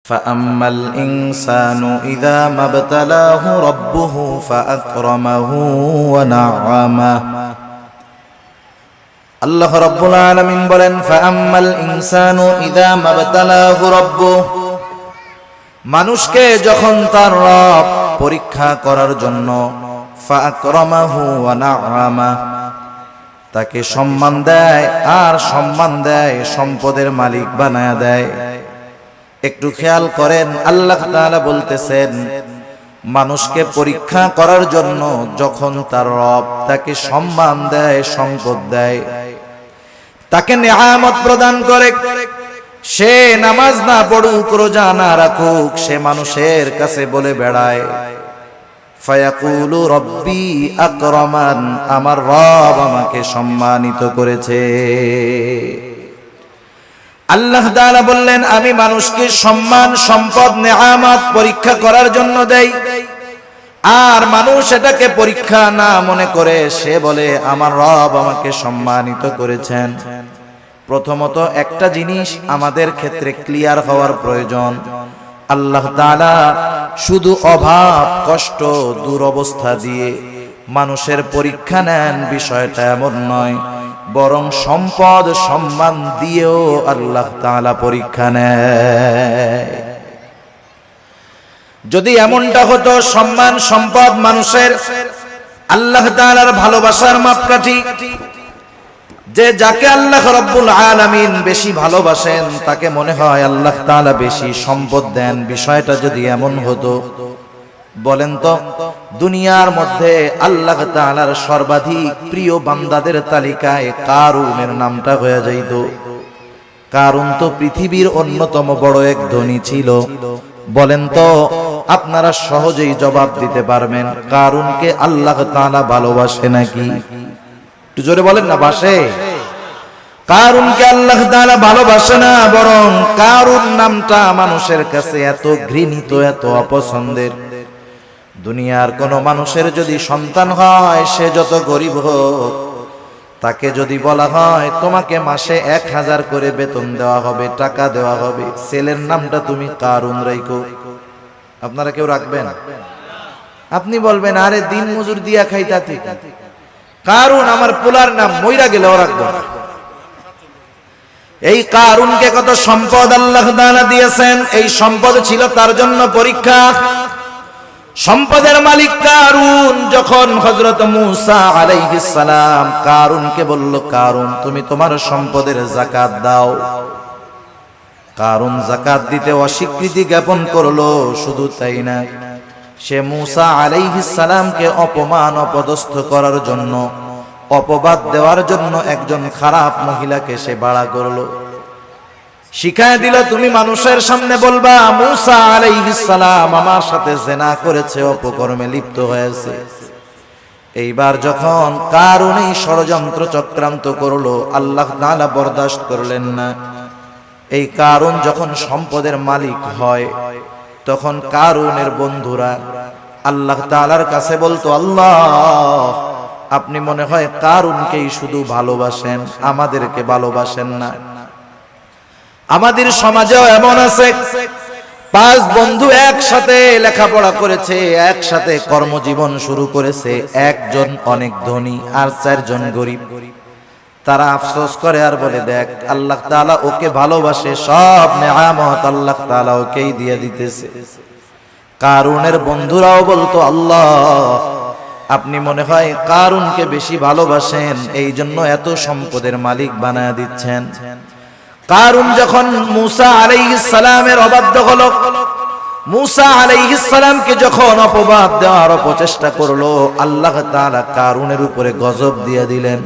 فأما الإنسان إذا ما ابتلاه ربه فأكرمه ونعمه আল্লাহ রাব্বুল আলামিন বলেন ফাআম্মাল ইনসানু ইযা মাবতালাহু রাব্বুহু মানুষকে যখন তার রব পরীক্ষা করার জন্য ফাআকরামাহু ওয়া না'আমা তাকে সম্মান দেয় আর সম্মান দেয় সম্পদের মালিক বানায়া দেয়। একটু খেয়াল করেন, আল্লাহ তাআলা বলতেছেন মানুষকে পরীক্ষা করার জন্য যখন তার রব তাকে সম্মান দেয়, সম্পদ দেয়, তাকে নিয়ামত প্রদান করে, সে নামাজ না পড়ুক, রোজা না রাখুক, সে মানুষের কাছে বলে বেড়ায় ফায়াকুলু রব্বি আকরামান, আমার রব আমাকে সম্মানিত করেছে। আল্লাহ তাআলা বললেন আমি মানুষকে সম্মান, সম্পদ, নিয়ামত পরীক্ষা করার জন্য দেই, আর মানুষ এটাকে পরীক্ষা না মনে করে সে বলে আমার রব আমাকে সম্মানিত করেছেন। প্রথমত একটা জিনিস আমাদের ক্ষেত্রে ক্লিয়ার হওয়ার প্রয়োজন, আল্লাহ তাআলা শুধু অভাব, কষ্ট, দুরবস্থা দিয়ে মানুষের পরীক্ষা নেন বিষয়টা এমন নয়, বরং সম্পদ, সম্মান দিয়েও আল্লাহ তাআলা পরীক্ষা নেয়। যদি এমনটা হতো সম্মান, সম্পদ মানুষের আল্লাহ তাআলার ভালোবাসার মাপকাঠি, যে যাকে আল্লাহ রাব্বুল আলামিন বেশি ভালোবাসেন তাকে মনে হয় আল্লাহ তাআলা বেশি সম্পদ দেন, বিষয়টা যদি এমন হতো, বলেন তো দুনিয়ার মধ্যে আল্লাহ তাআলার সর্বাধিক প্রিয় বান্দাদের তালিকায় কারুনের নামটা হয়ে যাইত। কারুন তো পৃথিবীর অন্যতম বড় এক ধনী ছিল। বলেন তো আপনারা সহজেই জবাব দিতে পারবেন কারুনকে আল্লাহ তাআলা ভালোবাসে নাকি? একটু জোরে বলেন না, বাসে? কারুনকে আল্লাহ তাআলা ভালোবাসে না, বরং কারুন নামটা মানুষের কাছে এত ঘৃণিত, এত অপছন্দের। দুনিয়ার কোন মানুষের যদি সন্তান হয়, সে যত গরিব হোক, তাকে যদি বলা হয় তোমাকে মাসে 1000 করে বেতন দেওয়া হবে, টাকা দেওয়া হবে, ছেলের নামটা তুমি কারুন রাখো, আপনারা কেউ রাখবেন? আপনি বলবেন আরে দিন মজুর দিয়া খাইতা ঠিক, কারুন আমার পোলার নাম, মইরা গেলেও রাখবো না। এই কারুনকে কত সম্পদ আল্লাহ তাআলা দিয়েছেন, এই সম্পদ ছিল তার জন্য পরীক্ষা। সম্পদের মালিক কারুন যখন হযরত মূসা আলাইহিস সালাম কারুনকে বলল কারুন তুমি তোমার সম্পদের যাকাত দাও, কারুন যাকাত দিতে অস্বীকৃতি জ্ঞাপন করলো। শুধু তাই না, সে মূসা আলাইহিস সালামকে অপমান, অপদস্থ করার জন্য, অপবাদ দেওয়ার জন্য একজন খারাপ মহিলাকে সে ভাড়া করলো, শিখায় দিল তুমি মানুষের সামনে বলবা মূসা আলাইহিস সালাম আমার সাথে জিনা করেছে, অপকর্মে লিপ্ত হয়েছে। এইবার যখন কারুন এই ষড়যন্ত্র চক্রান্ত করলো, আল্লাহ তাআলা বরদাস্ত করলেন না। এই কারুন যখন সম্পদের মালিক হয়, তখন কারুনের বন্ধুরা আল্লাহ তাআলার কাছে বলতো আল্লাহ আপনি মনে হয় কারুনকেই শুধু ভালোবাসেন, আমাদেরকে ভালোবাসেন না। আমাদের সমাজেও এমন আছে, 5 বন্ধু একসাথে লেখাপড়া করেছে, একসাথে কর্মজীবন শুরু করেছে, একজন অনেক ধনী আর 4 জন গরিব। তারা আফসোস করে আর বলে দেখ আল্লাহ তাআলা ওকে ভালোবাসে, সব নিয়ামত আল্লাহ তাআলা ওকেই দিয়ে দিতেছে। কারুনের বন্ধুরাও বলতো আল্লাহ আপনি মনে হয় কারুনকে বেশি ভালোবাসেন, এই জন্য এত সম্পদের মালিক বানায় দিচ্ছেন। কারুন যখন মূসা আলাইহিস সালামের অবাধ্য হলো, মূসা আলাইহিস সালামকে যখন অপবাদ দেওয়ার প্রচেষ্টা করলো, আল্লাহ তাআলা কারুনের উপরে গজব দিয়ে দিলেন।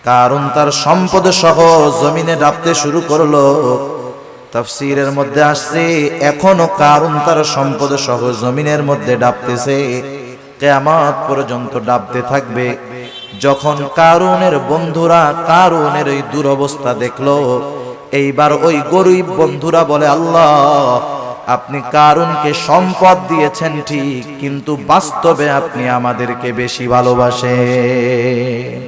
কারুন তার সম্পদ সহ জমিনে ডাবতে শুরু করলো। তাফসীরের মধ্যে আসছে এখনো কারুন তার সম্পদ সহ জমিনের মধ্যে ডাবতেছে, কিয়ামত পর্যন্ত ডাবতে থাকবে। যখন কারুনের বন্ধুরা কারুনের এই দুরবস্থা দেখলো, এইবার ওই গরিব বন্ধুরা বলে আল্লাহ আপনি কারুনকে সম্পদ দিয়েছেন ঠিক, কিন্তু বাস্তবে আপনি আমাদেরকে বেশি ভালোবাসেন।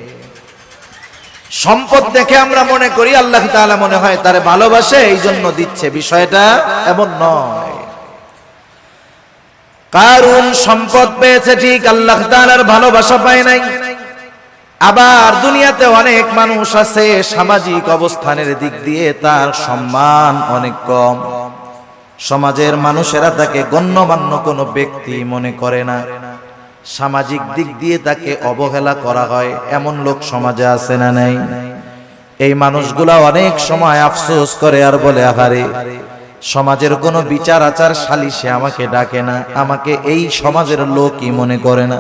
সম্পদ দেখে আমরা মনে করি আল্লাহ তাআলা মনে হয় তারে ভালোবাসে এই জন্য দিচ্ছে, বিষয়টা এমন নয়। কারুন সম্পদ পেয়েছে ঠিক, আল্লাহ তাআলার ভালোবাসা পায় নাই। আবার দুনিয়াতে অনেক মানুষ আছে সামাজিক অবস্থানের দিক দিয়ে তার সম্মান অনেক কম, সমাজের মানুষেরা তাকে গণ্যমান্য কোনো ব্যক্তি মনে করে না, সামাজিক দিক দিয়ে তাকে অবহেলা করা হয়, এমন লোক সমাজে আছে না নাই? এই মানুষগুলা অনেক সময় আফসোস করে আর বলে, আহারে সমাজের কোনো বিচার আচার সালিশে আমাকে ডাকে না, আমাকে এই সমাজের লোকই মনে করে না।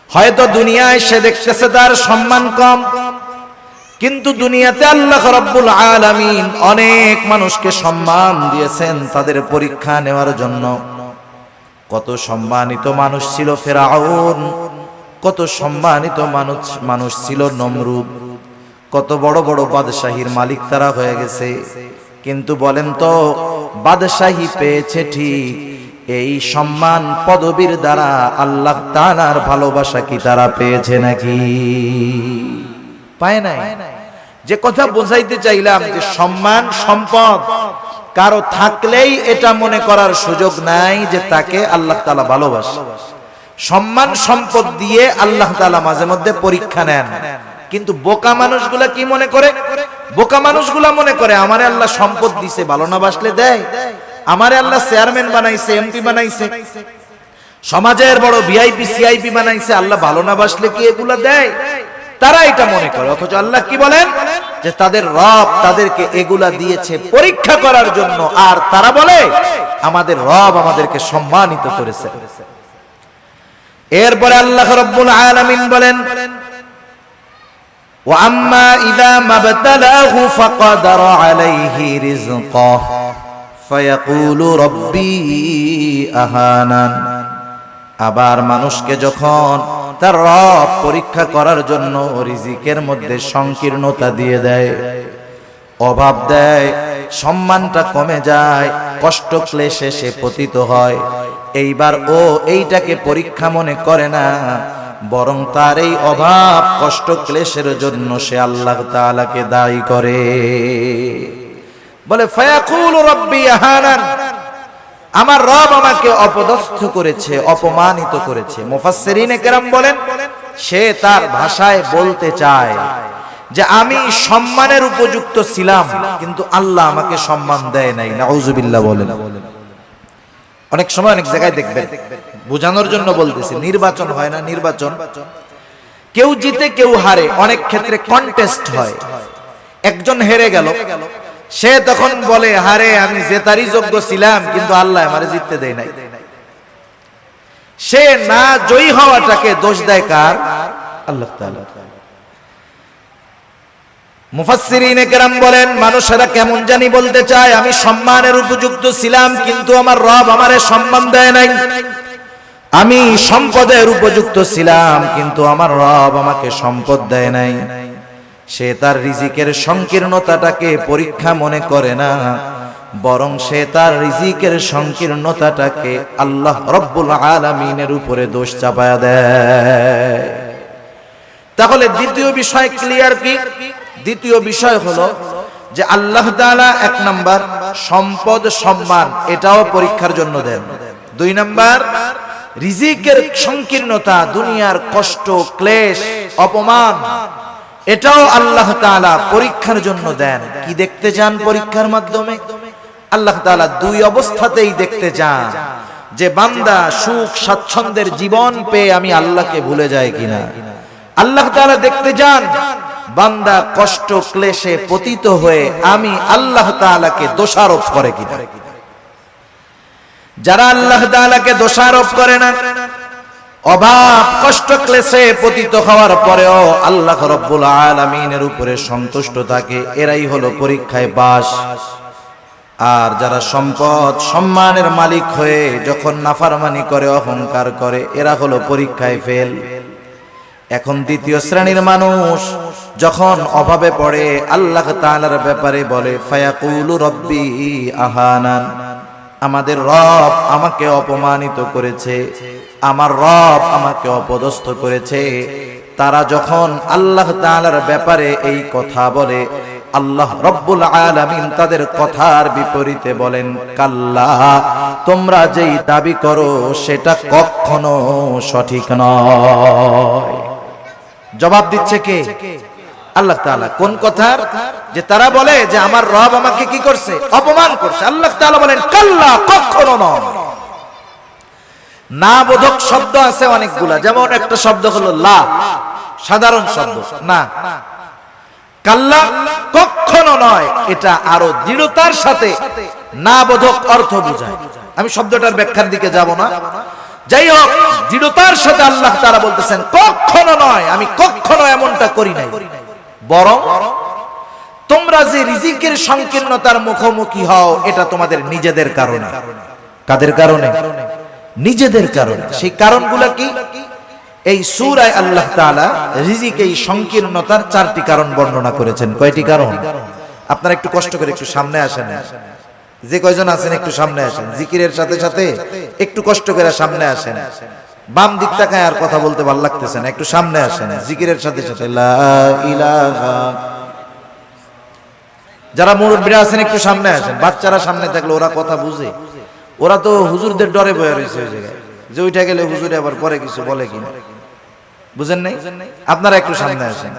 হয়তো দুনিয়ায় সে দেখতেছে তার সম্মান কম, কিন্তু দুনিয়াতে আল্লাহ রাব্বুল আলামিন অনেক মানুষকে সম্মান দিয়েছেন তাদের পরীক্ষা নেওয়ার জন্য। কত সম্মানিত মানুষ ছিল ফেরাউন, কত সম্মানিত মানুষ ছিল নমরুদ, কত বড় বড় বাদশাহীর মালিক তারা হয়ে গেছে। কিন্তু বলেন তো, বাদশাহী পেয়েছে ঠিক, এই সম্মান পদবীর দ্বারা আল্লাহ তাআলার ভালোবাসা কি তারা পেয়েছে নাকি? পায় নাই। যে কথা বোঝাইতে চাইলাম যে সম্মান সম্পদ কারো থাকলেই এটা মনে করার সুযোগ নাই যে তাকে আল্লাহ তাআলা ভালোবাসে। সম্মান সম্পদ দিয়ে আল্লাহ তাআলা মাঝে মধ্যে পরীক্ষা নেন, কিন্তু বোকা মানুষগুলা কি মনে করে? বোকা মানুষগুলা মনে করে আমারে আল্লাহ সম্পদ দিছে, ভালো না বাসলে দেয়। আমারে আল্লাহ চেয়ারম্যান বানাইছে, এমপি বানাইছে, সমাজের বড় ভিআইপি সিআইপি বানাইছে, আল্লাহ ভালো না বাসলে কি এগুলা দেয়? তারা এটা মনে করে। অথচ আল্লাহ কি বলেন যে তাদের রব তাদেরকে এগুলা দিয়েছে পরীক্ষা করার জন্য, আর তারা বলে আমাদের রব আমাদেরকে সম্মানিত করেছে। এরপরে আল্লাহ রাব্বুল আলামিন বলেন, ওয়া আম্মা ইযা মাবতালাহু ফাকাদারা আলাইহি রিজকাহু ফায়াকুলু রাব্বি আহানান। আবার মানুষকে যখন তার রব পরীক্ষা করার জন্য রিজিকের মধ্যে সংকীর্ণতা দিয়ে দেয়, অভাব দেয়, সম্মানটা কমে যায়, কষ্ট ক্লেশে সে পতিত হয়, এইবার ও এইটাকে পরীক্ষা মনে করে না, বরং তার এই অভাব কষ্ট ক্লেশের জন্য সে আল্লাহ তাআলাকে দায়ী করে। বলে ফায়াকুলু রাব্বি আহানান, আমার রব আমাকে অপদস্থ করেছে, অপমানিত করেছে। মুফাসসিরিনে কেরাম বলেন সে তার ভাষায় বলতে চায় যে আমি সম্মানের উপযুক্ত ছিলাম, কিন্তু আল্লাহ আমাকে সম্মান দেয় নাই। নাউজুবিল্লাহ বলেন। অনেক সময় অনেক জায়গায় দেখবেন, বোঝানোর জন্য বলতেছি, নির্বাচন হয় না, নির্বাচন কেউ জিতে কেউ হারে, অনেক ক্ষেত্রে কন্টেস্ট হয়। একজন হেরে গেল, সে তখন বলে হারে আমি জেতারই যোগ্য ছিলাম, কিন্তু আল্লাহ আমারে জিততে দেয় নাই। সে না জয়ী হওয়াটাকে দোষ দেয় কার? আল্লাহ তাআলা। মুফাসসিরিনে কেরাম বলেন মানুষেরা কেমন জানি বলতে চায় আমি সম্মানের উপযুক্ত ছিলাম, কিন্তু আমার রব আমারে সম্মান দেয় নাই। আমি সম্পদের উপযুক্ত ছিলাম, কিন্তু আমার রব আমাকে সম্পদ দেয় নাই। সে তার রিজিকের সংকীর্ণতাটাকে পরীক্ষা মনে করে না, বরং সে তার রিজিকের সংকীর্ণতাটাকে আল্লাহ রব্বুল আলামিনের উপরে দোষ চাপায়া দেয়। তাহলে দ্বিতীয় বিষয় ক্লিয়ার কি? দ্বিতীয় বিষয় হলো যে আল্লাহ তাআলা এক নাম্বার সম্পদ সম্মান এটাও পরীক্ষার জন্য দেন। দুই নাম্বার রিজিকের সংকীর্ণতা, দুনিয়ার কষ্ট ক্লেশ অপমান, এটাও আল্লাহ তাআলা পরীক্ষার জন্য দেন। কি দেখতে চান পরীক্ষার মাধ্যমে? আল্লাহ তাআলা দুই অবস্থাতেই দেখতে চান যে বান্দা সুখ স্বাচ্ছন্দ্যের জীবন পেয়ে আমি আল্লাহকে ভুলে যাই কিনা। আল্লাহ তাআলা দেখতে চান বান্দা কষ্ট ক্লেশে পতিত হয়ে আমি আল্লাহ তাআলাকে দোষারোপ করে কিনা। যারা আল্লাহ তাআলাকে দোষারোপ করে না, অভাব কষ্ট ক্লেশে পতিত হওয়ার পরেও আল্লাহ রাব্বুল আলামিনের উপরে সন্তুষ্ট থাকে, এরাই হলো পরীক্ষায় পাস। আর যারা সম্পদ সম্মানের মালিক হয়ে যখন নাফরমানি করে, অহংকার করে, এরা হলো পরীক্ষায় ফেল। এখন দ্বিতীয় শ্রেণীর মানুষ যখন অভাবে পড়ে আল্লাহ তাআলার ব্যাপারে বলে ফায়াকুলু রাব্বি আহানান, আমাদের রব আমাকে অপমানিত করেছে, আমার রব আমাকে অপদস্থ করেছে, তারা যখন আল্লাহ তাআলার ব্যাপারে এই কথা বলে, আল্লাহ রব্বুল আলামিন তাদের কথার বিপরীতে বলেন, কাল্লা, তোমরা যেই দাবি করো সেটা কখনো সঠিক নয়। জবাব দিচ্ছে কে? আল্লাহ তাআলা। কোন কথার? যে তারা বলে যে আমার রব আমাকে কি করছে? অপমান করছে। আল্লাহ তাআলা বলেন, কাল্লা, কখনো নয়। না বোধক শব্দ আছে অনেকগুলা, যেমন একটা শব্দ হলো লা, সাধারণ শব্দ না। কাল্লা, কখনো নয়, এটা আরো দৃঢ়তার সাথে না বোধক অর্থ বোঝায়। আমি শব্দটার ব্যাখ্যার দিকে যাব না। যাই হোক, দৃঢ়তার সাথে আল্লাহ তাআলা বলতেছেন, কখনো নয়, আমি কখনো এমনটা করি নাই। বরং তোমরা যে রিজিকের সংকীর্ণতার মুখোমুখি হও, এটা তোমাদের নিজেদের কারণে। কাদের কারণে? নিজেদের কারণে। সেই কারণগুলো কি? এই সূরায় আল্লাহ তাআলা রিজিক এই সংকীর্ণতার 4টি কারণ বর্ণনা করেছেন। কয়টি কারণ? আপনারা একটু কষ্ট করে একটু সামনে আসেন, যে কয়জন আছেন একটু সামনে আসেন, জিকিরের সাথে সাথে একটু কষ্ট করে সামনে আসেন। বাম দিক তাকায় আর কথা বলতে ভালো লাগতেছে না, একটু সামনে আসেন জিকিরের সাথে সাথে। লা ইলাহা। যারা মুরব্বিরা আছেন একটু সামনে আসেন। বাচ্চারা সামনে থাকলে ওরা কথা বুঝে, ওরা তো হুজুরদের ডরে বয়ে রয়েছে ওই জায়গায়, যে ওইটা গেলে হুজুরে আবার পরে কিছু বলে কিনা, বুঝেন নাই? আপনারা একটু সামনে আসেন,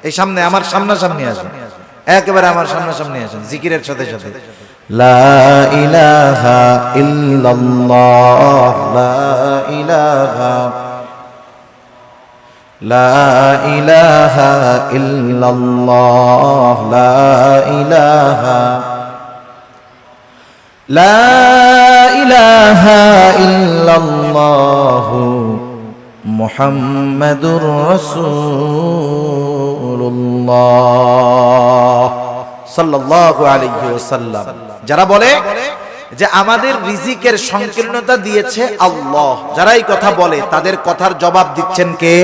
এই সামনে আমার সামনাসামনি আসেন, একেবারে আমার সামনাসামনি আসেন জিকিরের সাথে সাথে। লা ইলাহা ইল্লাল্লাহ, লা ইলাহা, লা ইলাহা ইল্লাল্লাহ, লা ইলাহা, লা ইলাহা ইল্লাল্লাহ, মুহাম্মাদুর রাসূলুল্লাহ সাল্লাল্লাহু আলাইহি ওয়াসাল্লাম। যারা বলে যে আমাদের রিজিকের সংকীর্ণতা দিয়েছে আল্লাহ, যারা এই কথা বলে তাদের কথার জবাব দিচ্ছেন কে?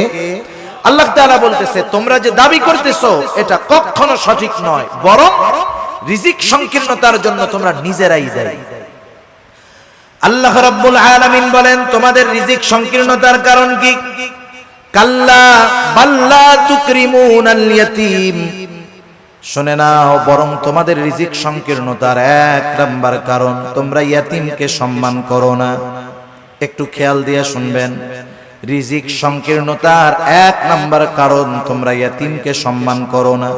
আল্লাহ তাআলা বলতেছে, তোমরা যে দাবি করতেছো এটা কখনো সঠিক নয়, বরং রিজিক সংকীর্ণতার জন্য তোমরা নিজেরাই দায়ী। আল্লাহ রাব্বুল আলামিন বলেন, তোমাদের রিজিক সংকীর্ণতার কারণ কি? কাল্লা বাল্লা তুকরিমুনাল ইয়াতীম। শুনে নাও, বরং তোমাদের রিজিক সংকীর্ণতার 1 নাম্বার কারণ, তোমরা ইয়াতীমকে সম্মান করো না। একটু খেয়াল দিয়ে শুনবেন, রিজিক সংকীর্ণতার 1 নাম্বার কারণ, তোমরা ইয়াতীমকে সম্মান করো না।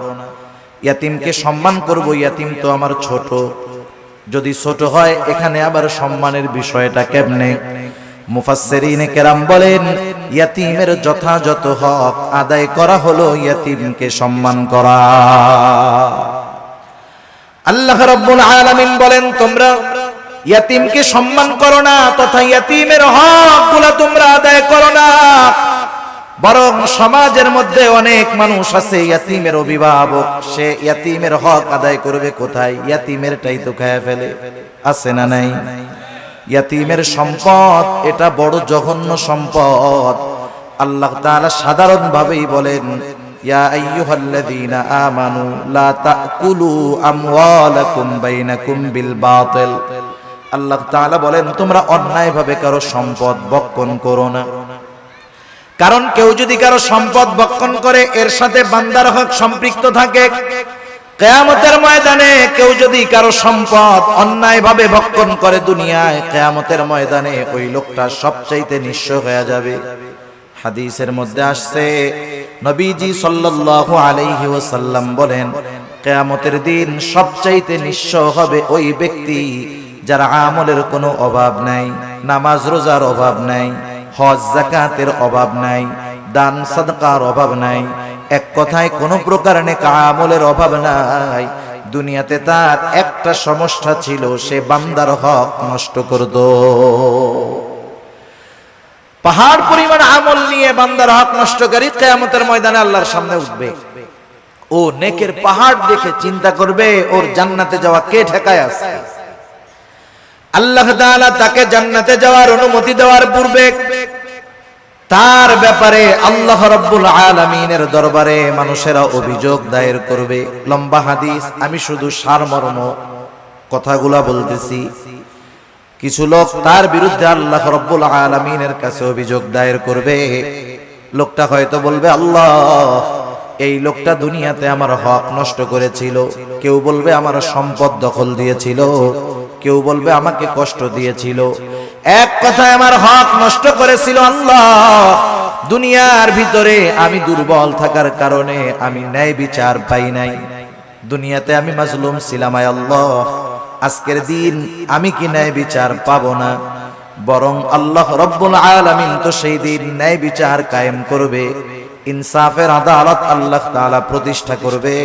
ইয়াতীমকে সম্মান করব, ইয়াতীম তো আমার ছোট। যদি ছোট হয়, এখানে আবার সম্মানের বিষয়টা কেমনে? মুফাসসিরিনে কেরাম বলেন, ইয়াতীমের যথাযথ হক আদায় করা হলো ইয়াতীমকে সম্মান করা। আল্লাহ রাব্বুল আলামিন বলেন, তোমরা ইয়াতীমকে সম্মান করো না, তথা ইয়াতীমের হকগুলো তোমরা আদায় করো না। বরং সমাজের মধ্যে অনেক মানুষ আছে ইয়াতীমের অভিভাবক, সে ইয়াতীমের হক আদায় করবে কোথায়? ইয়াতীমেরটাই তো খায় ফেলে। আছে না নাই? ইয়াতীমের সম্পদ এটা বড় জঘন্য সম্পদ। আল্লাহ তাআলা সাধারণ ভাবেই বলেন, ইয়া আইয়ুহাল্লাযীনা আমানু লা তাকুলু আমওয়ালাকুম বাইনাকুম বিল বাতিল। আল্লাহ তাআলা বলেন, তোমরা অন্যায়ভাবে কারো সম্পদ ভক্ষণ করো না। কারণ কেউ যদি কারো সম্পদ ভক্ষণ করে, এর সাথে বান্দার হক সম্পৃক্ত থাকে। কিয়ামতের ময়দানে কেউ যদি কারো সম্পদ অন্যায়ভাবে ভক্ষণ করে দুনিয়ায়, কিয়ামতের ময়দানে ওই লোকটা সবচাইতে নিঃস্ব হয়ে যাবে। হাদিসের মধ্যে আসছে, নবীজি সাল্লাল্লাহু আলাইহি ওয়াসাল্লাম বলেন, কিয়ামতের দিন সবচাইতে নিঃস্ব হবে ওই ব্যক্তি যার আমলের কোনো অভাব নাই, নামাজ রোজার অভাব নাই, হজ যাকাতের অভাব নাই, দান সাদকার অভাব নাই, এক কথায় কোনো প্রকার নেক আমলের অভাব নাই। দুনিয়াতে তার একটা সমস্যা ছিল, সে বান্দার হক নষ্ট করত। পাহাড় পরিমাণ আমল নিয়ে বান্দার হক নষ্টকারী কিয়ামতের ময়দানে আল্লাহর সামনে উঠবে। ও নেকের পাহাড় দেখে চিন্তা করবে, ওর জান্নাতে যাওয়া কে ঠেকায় আছে? আল্লাহ তাআলা তাকে জান্নাতে যাওয়ার অনুমতি দেওয়ার পূর্বে তার ব্যাপারে আল্লাহ রাব্বুল আলামিনের দরবারে মানুষেরা অভিযোগ দায়ের করবে। লম্বা হাদিস, আমি শুধু সারমর্ম কথাগুলা বলতেছি। কিছু লোক তার বিরুদ্ধে আল্লাহ রাব্বুল আলামিনের কাছে অভিযোগ দায়ের করবে। লোকটা হয়তো বলবে, আল্লাহ, এই লোকটা দুনিয়াতে আমার হক নষ্ট করেছিল। কেউ বলবে আমার সম্পদ দখল দিয়েছিল, কেউ বলবে আমাকে কষ্ট দিয়েছিল। এক কথায় আমার হক নষ্ট করেছিল আল্লাহ। দুনিয়ার ভিতরে আমি দুর্বল থাকার কারণে আমি ন্যায় বিচার পাই নাই। দুনিয়াতে আমি মাজলুম ছিলাম, আয় আল্লাহ, আজকের দিন আমি কি ন্যায় বিচার পাবো না? বরং আল্লাহ রব্বুল আলামিন তো সেই দিন ন্যায় বিচার কায়েম করবে, ইনসাফের আদালত আল্লাহ তাআলা প্রতিষ্ঠা করবে।